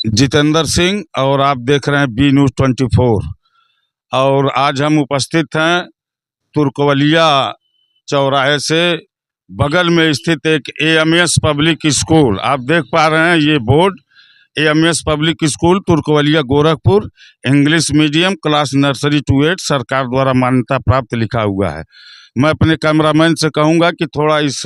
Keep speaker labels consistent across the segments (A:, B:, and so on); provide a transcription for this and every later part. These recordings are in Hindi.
A: जितेंद्र सिंह और आप देख रहे हैं बी न्यूज़ 24। और आज हम उपस्थित हैं तुर्कवलिया चौराहे से बगल में स्थित एक एएमएस पब्लिक स्कूल। आप देख पा रहे हैं ये board, AMS public school Turkwaliya Gorakhpur, English medium, class nursery to 8, सरकार द्वारा मान्यता प्राप्त लिखा हुआ है। मैं अपने कैमरामैन से कहूँगा कि थोड़ा इस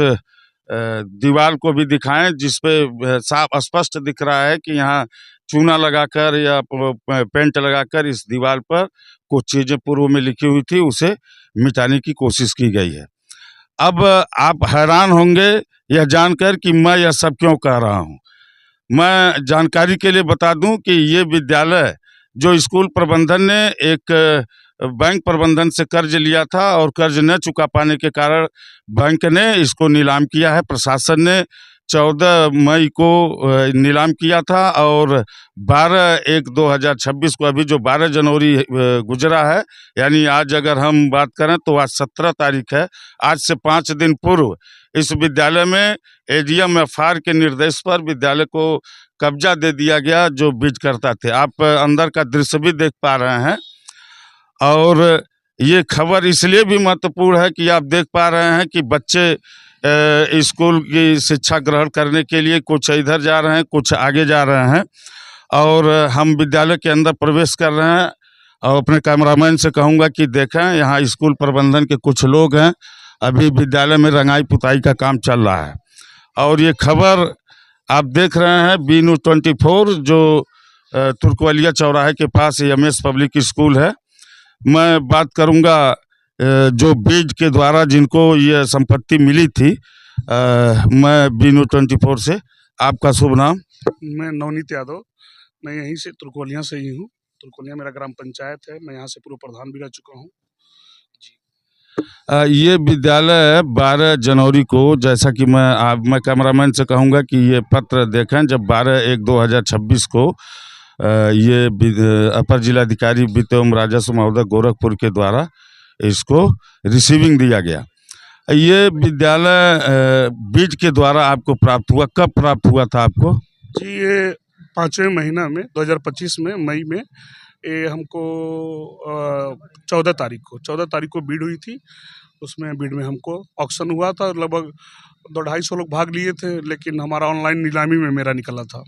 A: दीवार को भी दिखाएं, जिसपे साफ स्पष्ट दिख रहा है कि यहाँ चूना लगाकर या पेंट लगाकर इस दीवार पर कुछ चीज़ें पूर्व में लिखी हुई थी, उसे मिटाने की कोशिश की गई है। अब आप हैरान होंगे यह जानकर कि मैं यह सब क्यों कह रहा हूँ। मैं जानकारी के लिए बता दूं कि ये विद्यालय जो स्कूल प्रबंधन ने एक बैंक प्रबंधन से कर्ज लिया था और कर्ज न चुका पाने के कारण बैंक ने इसको नीलाम किया है। प्रशासन ने 14 मई को नीलाम किया था और 12/1/2026 को, अभी जो 12 जनवरी गुजरा है, यानी आज अगर हम बात करें तो आज 17 तारीख है। आज से 5 दिन पूर्व इस विद्यालय में एडीएम एफआर के निर्देश पर विद्यालय को कब्जा दे दिया गया, जो बीज करता थे। आप अंदर का दृश्य भी देख पा रहे हैं। और ये खबर इसलिए भी महत्वपूर्ण है कि आप देख पा रहे हैं कि बच्चे स्कूल की शिक्षा ग्रहण करने के लिए कुछ इधर जा रहे हैं, कुछ आगे जा रहे हैं। और हम विद्यालय के अंदर प्रवेश कर रहे हैं और अपने कैमरामैन से कहूँगा कि देखें, यहाँ स्कूल प्रबंधन के कुछ लोग हैं। अभी विद्यालय में रंगाई पुताई का काम चल रहा है। और ये खबर आप देख रहे हैं बी न्यूज़ 24, जो तुर्कवलिया चौराहे के पास एएमएस पब्लिक स्कूल है। मैं बात करूंगा जो बीज के द्वारा जिनको ये संपत्ति मिली थी। मैं बी न्यूज़ 24 से। आपका शुभ नाम?
B: मैं नवनीत यादव, मैं यहीं से तुर्कवलिया से ही हूँ। तुर्कवलिया मेरा ग्राम पंचायत है, मैं यहाँ से पूर्व प्रधान भी रह चुका हूँ जी।
A: ये विद्यालय 12 जनवरी को, जैसा कि मैं कैमरामैन से कहूँगा कि ये पत्र देखें, जब 12/1/2026 को ये अपर जिलाधिकारी वित्त एवं राजस्व महोदय गोरखपुर के द्वारा इसको रिसीविंग दिया गया। ये विद्यालय बीज के द्वारा आपको प्राप्त हुआ, कब प्राप्त हुआ था आपको?
B: जी, ये 5वें महीना में 2025 में मई में ये हमको 14 तारीख को बीड हुई थी। उसमें बीड में हमको ऑक्शन हुआ था, लगभग 250 लोग भाग लिए थे, लेकिन हमारा ऑनलाइन नीलामी में मेरा निकला था।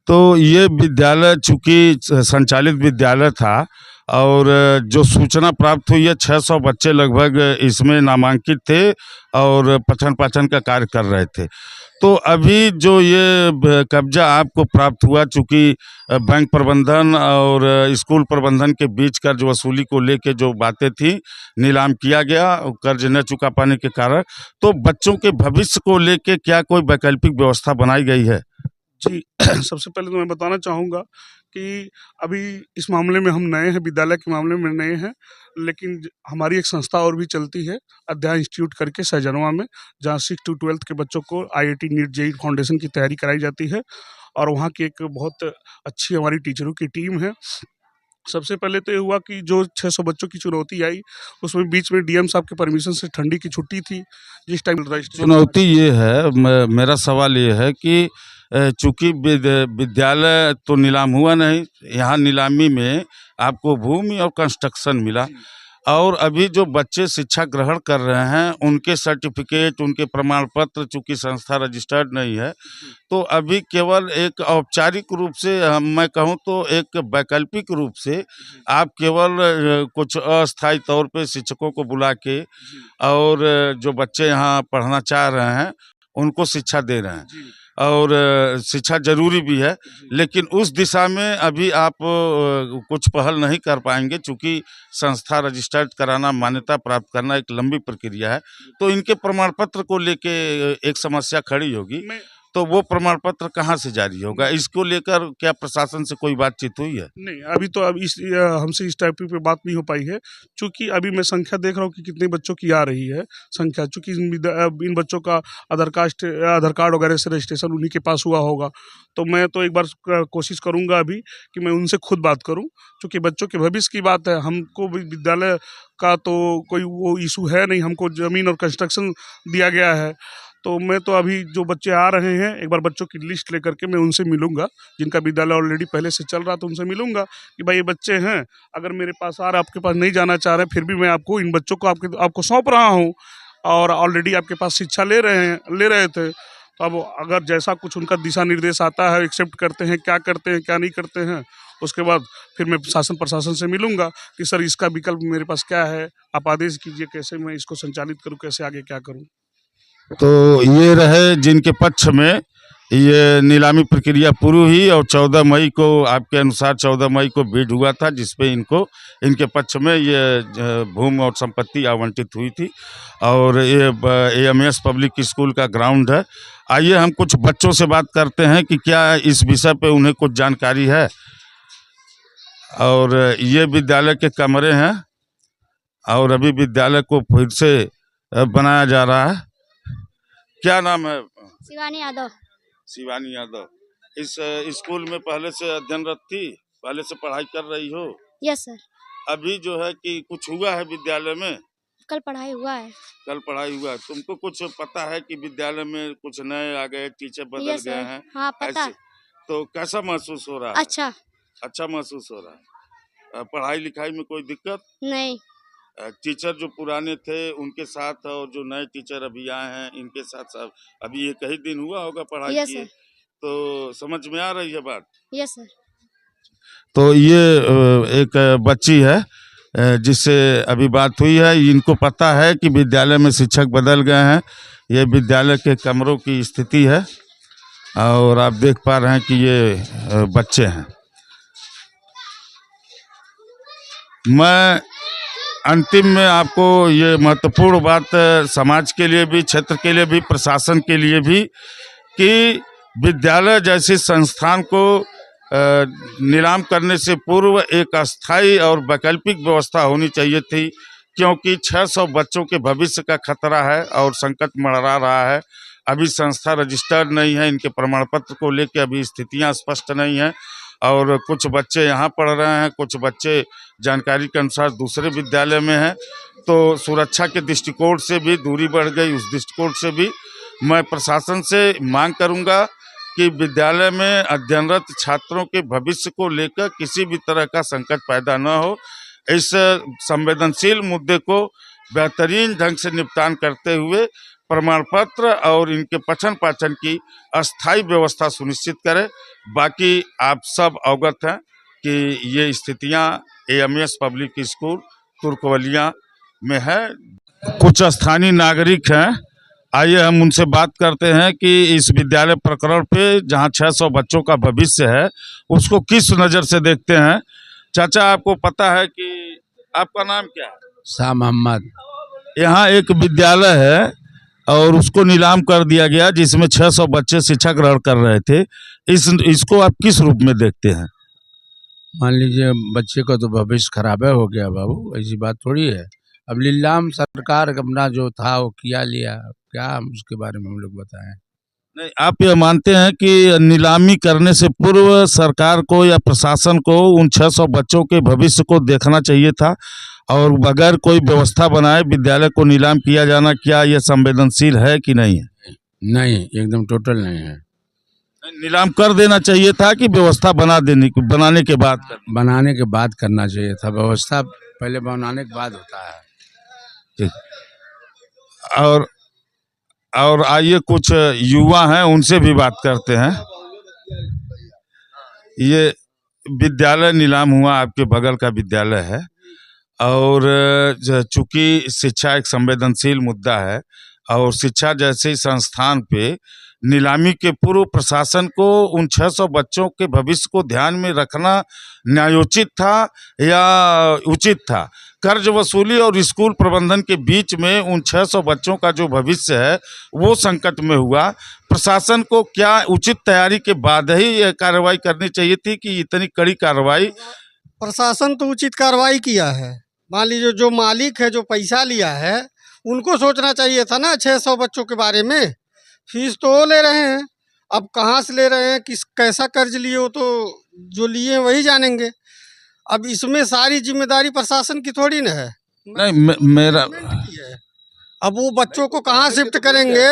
A: तो ये विद्यालय चूँकि संचालित विद्यालय था और जो सूचना प्राप्त हुई है, 600 बच्चे लगभग इसमें नामांकित थे और पठन पाठन का कार्य कर रहे थे। तो अभी जो ये कब्जा आपको प्राप्त हुआ, चूँकि बैंक प्रबंधन और स्कूल प्रबंधन के बीच कर्ज वसूली को लेके जो बातें थी, नीलाम किया गया कर्ज न चुका पाने के कारण। तो बच्चों के भविष्य को लेके क्या कोई वैकल्पिक व्यवस्था बनाई गई है?
B: जी, सबसे पहले तो मैं बताना चाहूँगा कि अभी इस मामले में हम नए हैं, विद्यालय के मामले में नए हैं, लेकिन हमारी एक संस्था और भी चलती है, अध्याय इंस्टीट्यूट करके सहजनवा में, जहाँ 6 to 12 के बच्चों को आईआईटी नीट जेईई फाउंडेशन की तैयारी कराई जाती है। और वहाँ की एक बहुत अच्छी हमारी टीचरों की टीम है। सबसे पहले तो ये हुआ कि जो 600 बच्चों की चुनौती आई, उसमें बीच में डीएम साहब के परमिशन से ठंडी की छुट्टी थी, जिस टाइम
A: चुनौती ये है, मेरा सवाल ये है कि चूँकि विद्यालय तो नीलाम हुआ नहीं, यहाँ नीलामी में आपको भूमि और कंस्ट्रक्शन मिला, और अभी जो बच्चे शिक्षा ग्रहण कर रहे हैं उनके सर्टिफिकेट, उनके प्रमाण पत्र चूँकि संस्था रजिस्टर्ड नहीं है, तो अभी केवल एक औपचारिक रूप से, मैं कहूँ तो एक वैकल्पिक रूप से आप केवल कुछ अस्थायी तौर पे शिक्षकों को बुला के और जो बच्चे यहाँ पढ़ना चाह रहे हैं उनको शिक्षा दे रहे हैं। और शिक्षा जरूरी भी है, लेकिन उस दिशा में अभी आप कुछ पहल नहीं कर पाएंगे, चूँकि संस्था रजिस्टर्ड कराना, मान्यता प्राप्त करना एक लंबी प्रक्रिया है। तो इनके प्रमाण पत्र को लेके एक समस्या खड़ी होगी। तो वो प्रमाण पत्र कहाँ से जारी होगा? इसको लेकर क्या प्रशासन से कोई बातचीत हुई है?
B: नहीं, अभी तो हमसे इस टाइप पे बात नहीं हो पाई है, क्योंकि अभी मैं संख्या देख रहा हूँ कि कितने बच्चों की आ रही है संख्या, चूँकि इन बच्चों का आधार कार्ड वगैरह से रजिस्ट्रेशन उन्हीं के पास हुआ होगा। तो मैं तो एक बार कोशिश करूँगा अभी कि मैं उनसे खुद बात करूँ, क्योंकि बच्चों के भविष्य की बात है। हमको विद्यालय का तो कोई वो इशू है नहीं, हमको ज़मीन और कंस्ट्रक्शन दिया गया है। तो मैं तो अभी जो बच्चे आ रहे हैं एक बार बच्चों की लिस्ट लेकर के मैं उनसे मिलूंगा, जिनका विद्यालय ऑलरेडी पहले से चल रहा तो उनसे मिलूंगा कि भाई ये बच्चे हैं, अगर मेरे पास आ रहे आपके पास नहीं जाना चाह रहे फिर भी मैं आपको इन बच्चों को आपको सौंप रहा हूँ और ऑलरेडी आपके पास शिक्षा ले रहे थे। तो अब अगर जैसा कुछ उनका दिशा निर्देश आता है, एक्सेप्ट करते हैं क्या नहीं करते हैं, उसके बाद फिर मैं शासन प्रशासन से मिलूंगा कि सर इसका विकल्प मेरे पास क्या है, आप आदेश कीजिए कैसे मैं इसको संचालित करूं, कैसे आगे क्या करूं।
A: तो ये रहे जिनके पक्ष में ये नीलामी प्रक्रिया पूरी हुई और 14 मई को आपके अनुसार 14 मई को बिड हुआ था जिसपे इनके पक्ष में ये भूमि और संपत्ति आवंटित हुई थी और ये AMS पब्लिक स्कूल का ग्राउंड है। आइए हम कुछ बच्चों से बात करते हैं कि क्या इस विषय पे उन्हें कुछ जानकारी है। और ये विद्यालय के कमरे हैं और अभी विद्यालय को फिर से बनाया जा रहा है। क्या नाम है?
C: शिवानी यादव।
A: शिवानी यादव। इस स्कूल में पहले से अध्ययनरत थी, पहले से पढ़ाई कर रही हो?
C: Yes sir.
A: अभी जो है कि कुछ हुआ है विद्यालय में?
C: कल पढ़ाई हुआ है।
A: कल पढ़ाई हुआ है। तुमको कुछ पता है कि विद्यालय में कुछ नए आ गए, टीचर बदल
C: यस
A: गए
C: सर।
A: हैं?
C: हाँ पता।
A: ऐसे तो कैसा महसूस हो रहा है?
C: अच्छा
A: महसूस हो रहा है। पढ़ाई लिखाई में कोई दिक्कत
C: नहीं।
A: टीचर जो पुराने थे उनके साथ और जो नए टीचर अभी आए हैं इनके साथ साथ अभी एक ही दिन हुआ होगा पढ़ाई
C: यस
A: किए,
C: सर।
A: तो समझ में आ रही है बात?
C: Yes sir.
A: तो ये एक बच्ची है जिससे अभी बात हुई है। इनको पता है कि विद्यालय में शिक्षक बदल गए हैं। ये विद्यालय के कमरों की स्थिति है और आप देख पा रहे हैं कि ये बच्चे हैं। मैं अंतिम में आपको ये महत्वपूर्ण बात समाज के लिए भी, क्षेत्र के लिए भी, प्रशासन के लिए भी कि विद्यालय जैसे संस्थान को नीलाम करने से पूर्व एक अस्थायी और वैकल्पिक व्यवस्था होनी चाहिए थी, क्योंकि 600 बच्चों के भविष्य का खतरा है और संकट मंडरा रहा है। अभी संस्था रजिस्टर्ड नहीं है, इनके प्रमाण पत्र को लेकर अभी स्थितियां स्पष्ट नहीं है और कुछ बच्चे यहाँ पढ़ रहे हैं, कुछ बच्चे जानकारी के अनुसार दूसरे विद्यालय में हैं। तो सुरक्षा के दृष्टिकोण से भी दूरी बढ़ गई, उस दृष्टिकोण से भी मैं प्रशासन से मांग करूंगा कि विद्यालय में अध्ययनरत छात्रों के भविष्य को लेकर किसी भी तरह का संकट पैदा न हो। इस संवेदनशील मुद्दे को बेहतरीन ढंग से निपटान करते हुए प्रमाण पत्र और इनके पठन पाठन की अस्थायी व्यवस्था सुनिश्चित करें। बाकी आप सब अवगत हैं कि ये स्थितियां AMS पब्लिक स्कूल तुर्कवलिया में है। कुछ स्थानीय नागरिक हैं, आइए हम उनसे बात करते हैं कि इस विद्यालय प्रकरण पे जहां 600 बच्चों का भविष्य है उसको किस नज़र से देखते हैं। चाचा आपको पता है कि आपका नाम क्या है?
D: शाह मोहम्मद।
A: यहाँ एक विद्यालय है और उसको नीलाम कर दिया गया जिसमें 600 बच्चे शिक्षा ग्रहण कर रहे थे। इसको आप किस रूप में देखते हैं?
D: मान लीजिए बच्चे का तो भविष्य खराब हो गया बाबू, ऐसी बात थोड़ी है। अब नीलाम सरकार अपना जो था वो किया लिया, क्या हम उसके बारे में हम लोग बताएं।
A: नहीं, आप ये मानते हैं कि नीलामी करने से पूर्व सरकार को या प्रशासन को उन 600 बच्चों के भविष्य को देखना चाहिए था और बगैर कोई व्यवस्था बनाए विद्यालय को नीलाम किया जाना, क्या यह संवेदनशील है कि नहीं है?
D: नहीं, एकदम टोटल नहीं है।
A: नीलाम कर देना चाहिए था कि व्यवस्था बनाने के बाद
D: बनाने के बाद करना चाहिए था। व्यवस्था पहले बनाने के बाद होता है।
A: ठीक। और आइए कुछ युवा हैं उनसे भी बात करते हैं। ये विद्यालय नीलाम हुआ, आपके बगल का विद्यालय है और चूंकि शिक्षा एक संवेदनशील मुद्दा है और शिक्षा जैसे संस्थान पे नीलामी के पूर्व प्रशासन को उन 600 बच्चों के भविष्य को ध्यान में रखना न्यायोचित था या उचित था? कर्ज वसूली और स्कूल प्रबंधन के बीच में उन 600 बच्चों का जो भविष्य है वो संकट में हुआ। प्रशासन को क्या उचित तैयारी के बाद ही यह कार्रवाई करनी चाहिए थी कि इतनी कड़ी कार्रवाई?
E: प्रशासन तो उचित कार्रवाई किया है। मान लीजिए जो मालिक है, जो पैसा लिया है, उनको सोचना चाहिए था ना 600 बच्चों के बारे में। फीस तो वो ले रहे हैं, अब कहाँ से ले रहे हैं, कैसा कर्ज लिए, हो तो जो लिए हैं वही जानेंगे। अब इसमें सारी जिम्मेदारी प्रशासन की थोड़ी ना है।
A: नहीं, मेरा
E: अब वो बच्चों को कहाँ शिफ्ट करेंगे,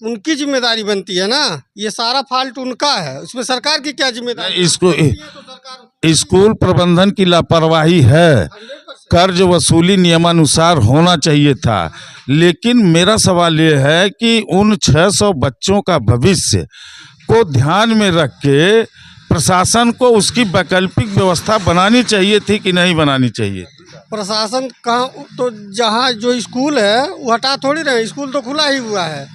E: उनकी जिम्मेदारी बनती है ना। ये सारा फॉल्ट उनका है, इसमें सरकार की क्या जिम्मेदारी?
A: इसको
E: ये तो सरकार
A: स्कूल प्रबंधन की लापरवाही है।
E: 100%
A: कर्ज वसूली नियमानुसार होना चाहिए था, लेकिन मेरा सवाल ये है कि उन 600 बच्चों का भविष्य को ध्यान में रख के प्रशासन को उसकी वैकल्पिक व्यवस्था बनानी चाहिए थी कि नहीं बनानी चाहिए?
E: प्रशासन कहाँ, तो जहाँ जो स्कूल है वो हटा थोड़ी रहे, स्कूल तो खुला ही हुआ है।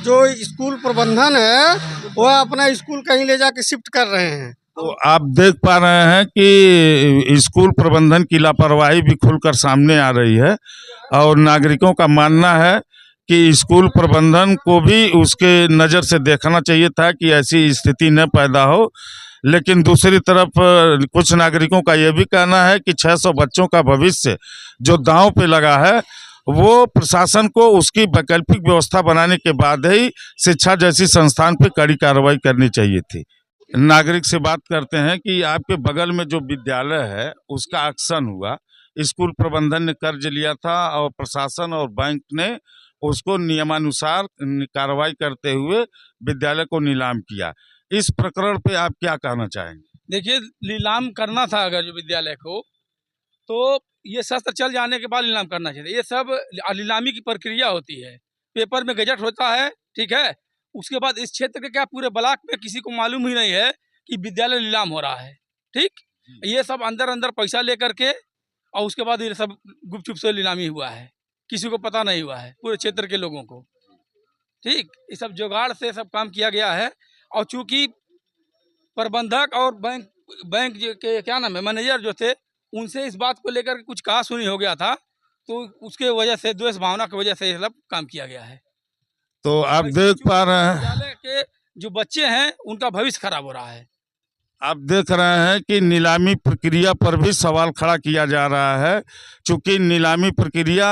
E: जो स्कूल प्रबंधन है वह अपना स्कूल कहीं ले जाके शिफ्ट कर रहे हैं।
A: तो आप देख पा रहे हैं कि स्कूल प्रबंधन की लापरवाही भी खुलकर सामने आ रही है और नागरिकों का मानना है कि स्कूल प्रबंधन को भी उसके नज़र से देखना चाहिए था कि ऐसी स्थिति न पैदा हो। लेकिन दूसरी तरफ कुछ नागरिकों का यह भी कहना है कि 600 बच्चों का भविष्य जो दांव पे लगा है वो प्रशासन को उसकी वैकल्पिक व्यवस्था बनाने के बाद ही शिक्षा जैसी संस्थान पे कड़ी कार्रवाई करनी चाहिए थी। नागरिक से बात करते हैं कि आपके बगल में जो विद्यालय है उसका एक्शन हुआ, स्कूल प्रबंधन ने कर्ज लिया था और प्रशासन और बैंक ने उसको नियमानुसार कार्रवाई करते हुए विद्यालय को नीलाम किया। इस प्रकरण पे आप क्या कहना चाहेंगे?
F: देखिए, नीलाम करना था अगर जो विद्यालय को, तो ये शस्त्र चल जाने के बाद नीलाम करना चाहिए। ये सब नीलामी की प्रक्रिया होती है, पेपर में गजट होता है, ठीक है। उसके बाद इस क्षेत्र के क्या पूरे ब्लॉक में किसी को मालूम ही नहीं है कि विद्यालय नीलाम हो रहा है, ठीक। ये सब अंदर अंदर पैसा लेकर के और उसके बाद ये सब गुपचुप से नीलामी हुआ है, किसी को पता नहीं हुआ है, पूरे क्षेत्र के लोगों को, ठीक। ये सब जुगाड़ से सब काम किया गया है। और चूंकि प्रबंधक और बैंक के क्या नाम है मैनेजर जो थे, उनसे इस बात को लेकर कुछ कहा सुनी हो गया था, तो उसके वजह से द्वेष भावना की वजह से ये सब काम किया गया है।
A: तो आप देख पा रहे हैं,
F: विद्यालय के जो बच्चे हैं उनका भविष्य खराब हो रहा है।
A: आप देख रहे हैं कि नीलामी प्रक्रिया पर भी सवाल खड़ा किया जा रहा है। चूंकि नीलामी प्रक्रिया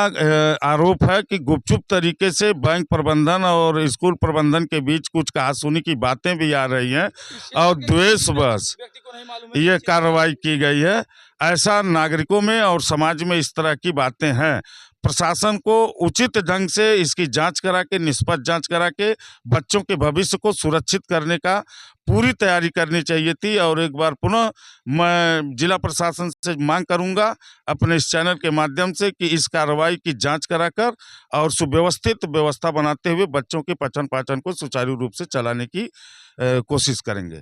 A: आरोप है कि गुपचुप तरीके से बैंक प्रबंधन और स्कूल प्रबंधन के बीच कुछ कहासुनी की बातें भी आ रही हैं और द्वेषवश
F: व्यक्ति को नहीं मालूम है
A: ये कार्रवाई की गई है। ऐसा नागरिकों में और समाज में इस तरह की बातें हैं। प्रशासन को उचित ढंग से इसकी जांच करा के, निष्पक्ष जांच करा के बच्चों के भविष्य को सुरक्षित करने का पूरी तैयारी करनी चाहिए थी। और एक बार पुनः मैं जिला प्रशासन से मांग करूंगा अपने इस चैनल के माध्यम से कि इस कार्रवाई की जांच कराकर और सुव्यवस्थित व्यवस्था बनाते हुए बच्चों के पठन पाठन को सुचारू रूप से चलाने की कोशिश करेंगे।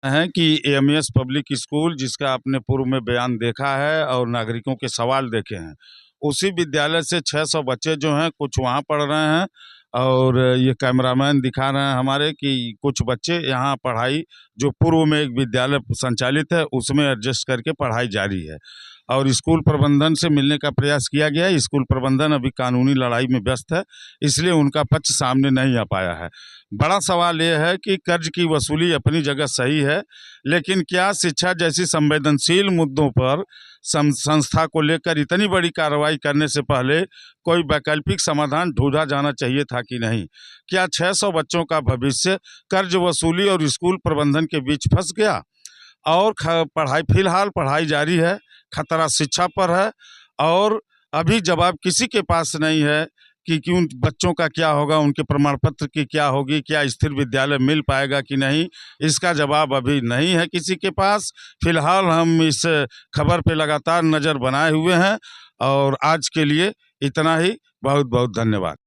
A: है कि एएमएस पब्लिक स्कूल, जिसका आपने पूर्व में बयान देखा है और नागरिकों के सवाल देखे हैं, उसी विद्यालय से 600 बच्चे जो हैं कुछ वहाँ पढ़ रहे हैं और ये कैमरामैन दिखा रहे हैं हमारे कि कुछ बच्चे यहाँ पढ़ाई जो पूर्व में एक विद्यालय संचालित है उसमें एडजस्ट करके पढ़ाई जारी है। और स्कूल प्रबंधन से मिलने का प्रयास किया गया है। स्कूल प्रबंधन अभी कानूनी लड़ाई में व्यस्त है, इसलिए उनका पक्ष सामने नहीं आ पाया है। बड़ा सवाल यह है कि कर्ज की वसूली अपनी जगह सही है, लेकिन क्या शिक्षा जैसी संवेदनशील मुद्दों पर संस्था को लेकर इतनी बड़ी कार्रवाई करने से पहले कोई वैकल्पिक समाधान ढूंढा जाना चाहिए था कि नहीं? क्या 600 बच्चों का भविष्य कर्ज वसूली और स्कूल प्रबंधन के बीच फंस गया और फिलहाल पढ़ाई जारी है, खतरा शिक्षा पर है और अभी जवाब किसी के पास नहीं है कि उन बच्चों का क्या होगा, उनके प्रमाण पत्र की क्या होगी, क्या स्थिर विद्यालय मिल पाएगा कि नहीं, इसका जवाब अभी नहीं है किसी के पास। फिलहाल हम इस खबर पे लगातार नज़र बनाए हुए हैं और आज के लिए इतना ही। बहुत बहुत धन्यवाद।